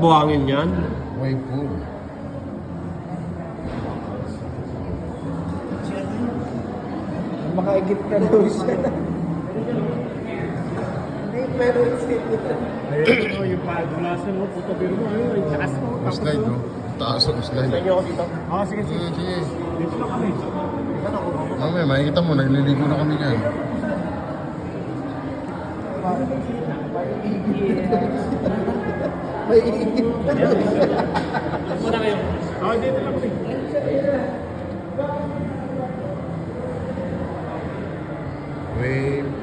Buhangin yan. Wave pool. Makaigit na daw siya. Hindi, pero Ayun, yung pagulasan mo, puto biro mo, ayun, yung taas mo. Slide, no? Taas ang slide. Saan niyo ako dito? Ah, sige, sige. Sige. Dito na kami. Mamaya, makikita mo, nagliligo na kami dyan. may igit na daw siya. Muna kayo. Ah, dito na kami. Wave